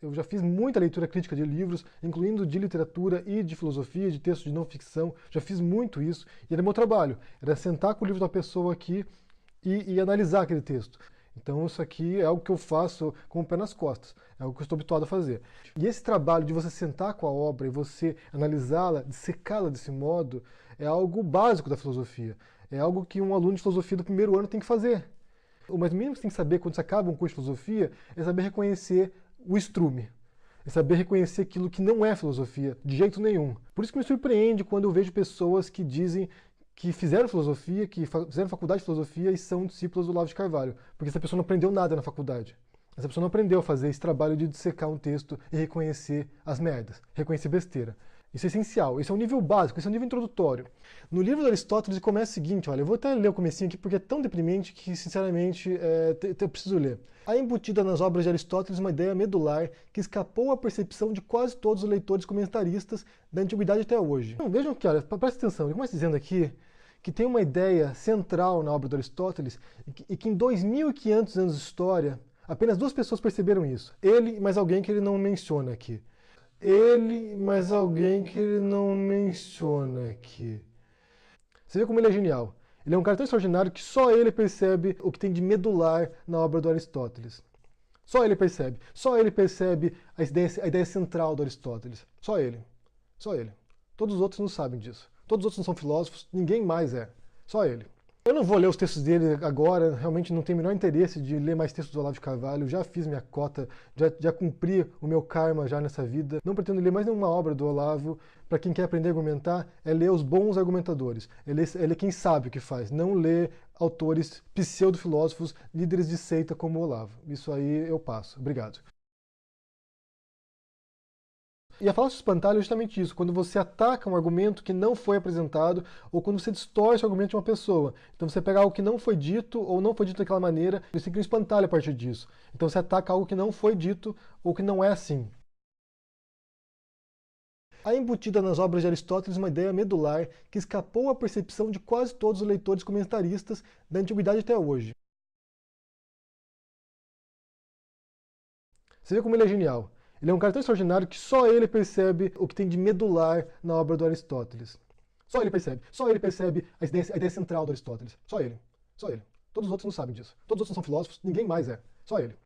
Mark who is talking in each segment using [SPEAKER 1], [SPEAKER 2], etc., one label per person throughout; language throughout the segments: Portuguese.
[SPEAKER 1] Eu já fiz muita leitura crítica de livros, incluindo de literatura e de filosofia, de textos de não ficção. Já fiz muito isso. E era meu trabalho. Era sentar com o livro da pessoa aqui e analisar aquele texto. Então isso aqui é algo que eu faço com o pé nas costas. É algo que eu estou habituado a fazer. E esse trabalho de você sentar com a obra e você analisá-la, dissecá-la desse modo, é algo básico da filosofia. É algo que um aluno de filosofia do primeiro ano tem que fazer. O mais mínimo que você tem que saber quando você acaba um curso de filosofia é saber reconhecer o estrume. É saber reconhecer aquilo que não é filosofia, de jeito nenhum. Por isso que me surpreende quando eu vejo pessoas que dizem que fizeram filosofia, que fizeram faculdade de filosofia e são discípulos do Olavo de Carvalho. Porque essa pessoa não aprendeu nada na faculdade. Essa pessoa não aprendeu a fazer esse trabalho de dissecar um texto e reconhecer as merdas, reconhecer besteira. Isso é essencial, esse é um nível básico, esse é um nível introdutório. No livro de Aristóteles começa o seguinte, olha, eu vou até ler o comecinho aqui porque é tão deprimente que, sinceramente, eu preciso ler. Há embutida nas obras de Aristóteles uma ideia medular que escapou à percepção de quase todos os leitores comentaristas da antiguidade até hoje. Então, vejam aqui, olha, presta atenção, ele começa dizendo aqui que tem uma ideia central na obra de Aristóteles e que em 2.500 anos de história, apenas duas pessoas perceberam isso. Ele e mais alguém que ele não menciona aqui. Ele, mas alguém que ele não menciona aqui. Você vê como ele é genial. Ele é um cara tão extraordinário que só ele percebe o que tem de medular na obra do Aristóteles. Só ele percebe. Só ele percebe a ideia central do Aristóteles. Só ele. Só ele. Todos os outros não sabem disso. Todos os outros não são filósofos, ninguém mais é. Só ele. Eu não vou ler os textos dele agora, realmente não tenho o menor interesse de ler mais textos do Olavo de Carvalho, já fiz minha cota, já cumpri o meu karma já nessa vida. Não pretendo ler mais nenhuma obra do Olavo. Para quem quer aprender a argumentar, é ler os bons argumentadores. Ele é quem sabe o que faz, não ler autores pseudo-filósofos, líderes de seita como o Olavo. Isso aí eu passo. Obrigado. E a falácia do espantalho é justamente isso, quando você ataca um argumento que não foi apresentado, ou quando você distorce o argumento de uma pessoa. Então você pega algo que não foi dito, ou não foi dito daquela maneira, e você cria um espantalho a partir disso. Então você ataca algo que não foi dito, ou que não é assim. Há embutida nas obras de Aristóteles uma ideia medular que escapou à percepção de quase todos os leitores comentaristas da antiguidade até hoje. Você vê como ele é genial. Ele é um cara tão extraordinário que só ele percebe o que tem de medular na obra do Aristóteles. Só ele percebe. Só ele percebe a ideia central do Aristóteles. Só ele. Só ele. Todos os outros não sabem disso. Todos os outros não são filósofos, ninguém mais é. Só ele.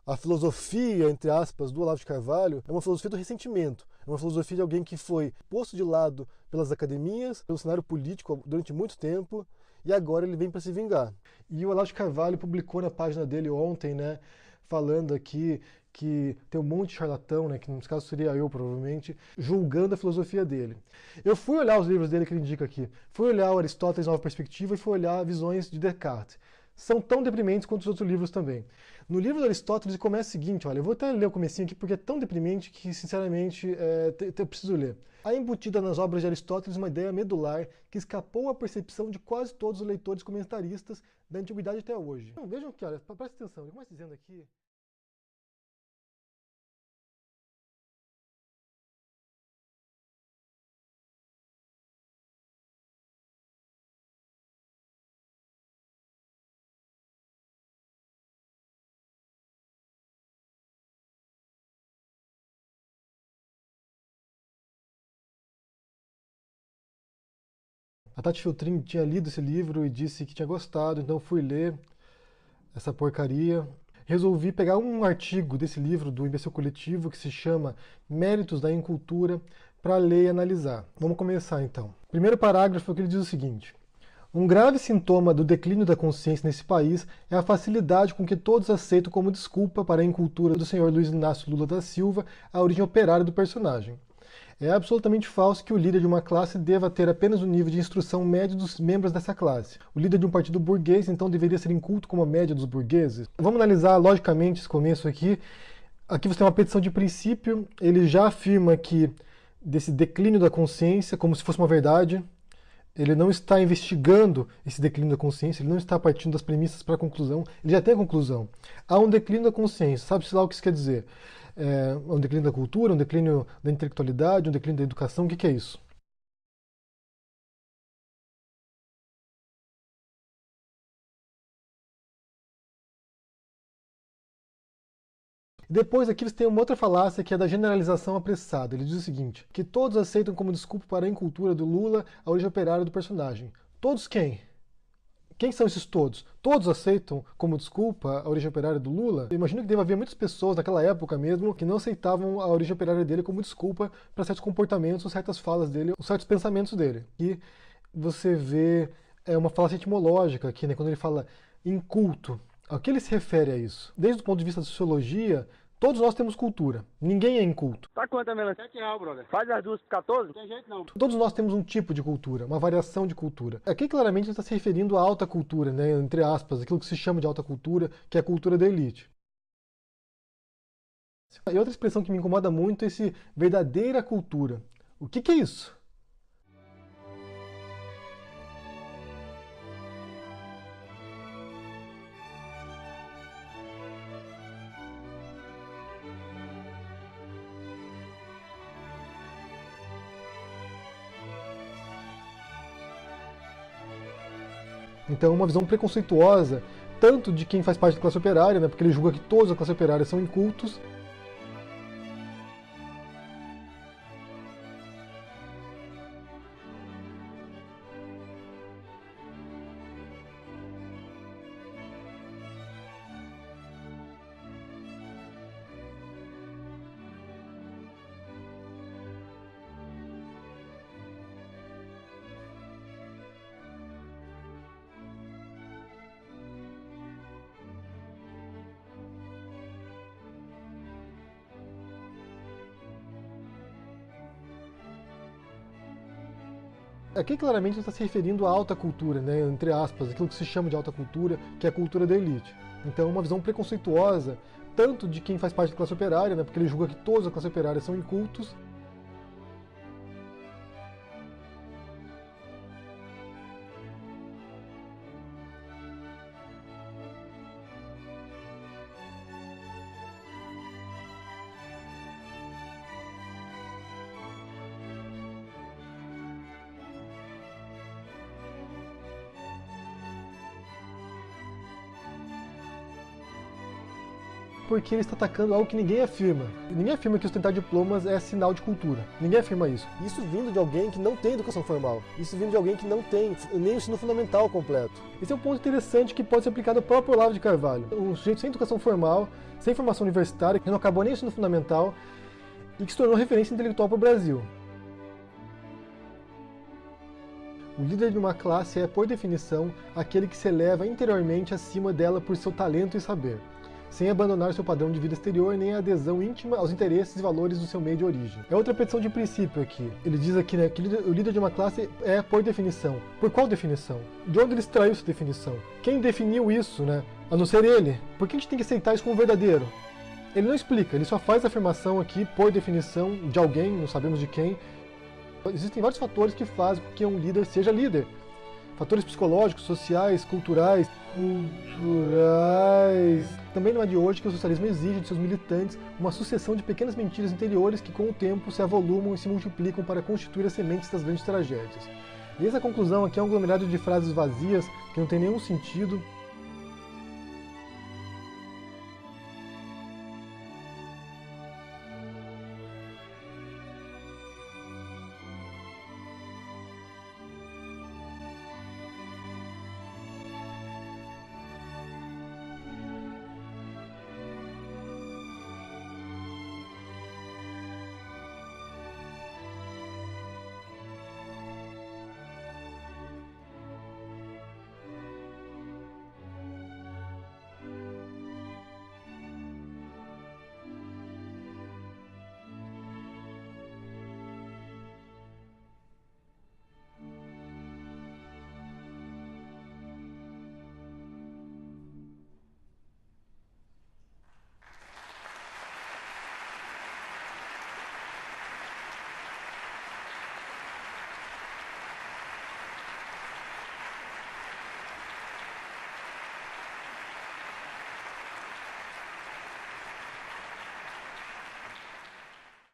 [SPEAKER 1] A filosofia, entre aspas, do Olavo de Carvalho é uma filosofia do ressentimento. É uma filosofia de alguém que foi posto de lado pelas academias, pelo cenário político durante muito tempo, e agora ele vem para se vingar. E o Olavo de Carvalho publicou na página dele ontem, né, falando aqui que tem um monte de charlatão, né, que nesse caso seria eu provavelmente, julgando a filosofia dele. Eu fui olhar os livros dele que ele indica aqui, fui olhar o Aristóteles Nova Perspectiva e fui olhar Visões de Descartes. São tão deprimentes quanto os outros livros também. No livro de Aristóteles começa o seguinte, olha, eu vou até ler o comecinho aqui porque é tão deprimente que, sinceramente, eu preciso ler. Há embutida nas obras de Aristóteles uma ideia medular que escapou à percepção de quase todos os leitores comentaristas da antiguidade até hoje. Então, vejam aqui, olha, presta atenção, ele começa dizendo aqui... A Tati Filtrin tinha lido esse livro e disse que tinha gostado, então fui ler essa porcaria. Resolvi pegar um artigo desse livro do Imbecil Coletivo que se chama Méritos da Incultura para ler e analisar. Vamos começar então. O primeiro parágrafo que ele diz o seguinte: um grave sintoma do declínio da consciência nesse país é a facilidade com que todos aceitam como desculpa para a incultura do Sr. Luiz Inácio Lula da Silva a origem operária do personagem. É absolutamente falso que o líder de uma classe deva ter apenas o nível de instrução médio dos membros dessa classe. O líder de um partido burguês, então, deveria ser inculto como a média dos burgueses. Vamos analisar logicamente esse começo aqui. Aqui você tem uma petição de princípio. Ele já afirma que desse declínio da consciência, como se fosse uma verdade. Ele não está investigando esse declínio da consciência, ele não está partindo das premissas para a conclusão, ele já tem a conclusão. Há um declínio da consciência, sabe-se lá o que isso quer dizer? Um declínio da cultura, um declínio da intelectualidade, um declínio da educação, o que é isso? Depois aqui eles têm uma outra falácia que é da generalização apressada. Ele diz o seguinte, que todos aceitam como desculpa para a incultura do Lula a origem operária do personagem. Todos quem? Quem são esses todos? Todos aceitam como desculpa a origem operária do Lula? Eu imagino que deve haver muitas pessoas naquela época mesmo que não aceitavam a origem operária dele como desculpa para certos comportamentos, ou certas falas dele, ou certos pensamentos dele. E você vê uma falácia etimológica aqui, né, quando ele fala inculto. A que ele se refere a isso? Desde o ponto de vista da sociologia, todos nós temos cultura. Ninguém é inculto.
[SPEAKER 2] Tá quanto a melancia? R$7, brother. Faz as duas por 14? Não tem jeito não.
[SPEAKER 1] Todos nós temos um tipo de cultura, uma variação de cultura. Aqui claramente ele está se referindo à alta cultura, né, entre aspas, aquilo que se chama de alta cultura, que é a cultura da elite. E outra expressão que me incomoda muito é esse verdadeira cultura. O que é isso? Então, uma visão preconceituosa, tanto de quem faz parte da classe operária, né, porque ele julga que todos da classe operária são incultos, aqui claramente está se referindo à alta cultura, né, entre aspas, aquilo que se chama de alta cultura, que é a cultura da elite. Então, uma visão preconceituosa, tanto de quem faz parte da classe operária, né, porque ele julga que todos da classe operária são incultos, porque ele está atacando algo que ninguém afirma. Ninguém afirma que ostentar diplomas é sinal de cultura. Ninguém afirma isso. Isso vindo de alguém que não tem educação formal. Isso vindo de alguém que não tem nem o ensino fundamental completo. Esse é um ponto interessante que pode ser aplicado ao próprio Olavo de Carvalho. Um sujeito sem educação formal, sem formação universitária, que não acabou nem o ensino fundamental e que se tornou referência intelectual para o Brasil. O líder de uma classe é, por definição, aquele que se eleva interiormente acima dela por seu talento e saber, sem abandonar seu padrão de vida exterior nem a adesão íntima aos interesses e valores do seu meio de origem. É outra petição de princípio aqui. Ele diz aqui, né, que o líder de uma classe é por definição. Por qual definição? De onde ele extraiu essa definição? Quem definiu isso, né? A não ser ele? Por que a gente tem que aceitar isso como verdadeiro? Ele não explica, ele só faz a afirmação aqui por definição de alguém, não sabemos de quem. Existem vários fatores que fazem com que um líder seja líder. Fatores psicológicos, sociais, culturais. Também não é de hoje que o socialismo exige de seus militantes uma sucessão de pequenas mentiras interiores que com o tempo se avolumam e se multiplicam para constituir as sementes das grandes tragédias. E essa conclusão aqui é um aglomerado de frases vazias que não tem nenhum sentido.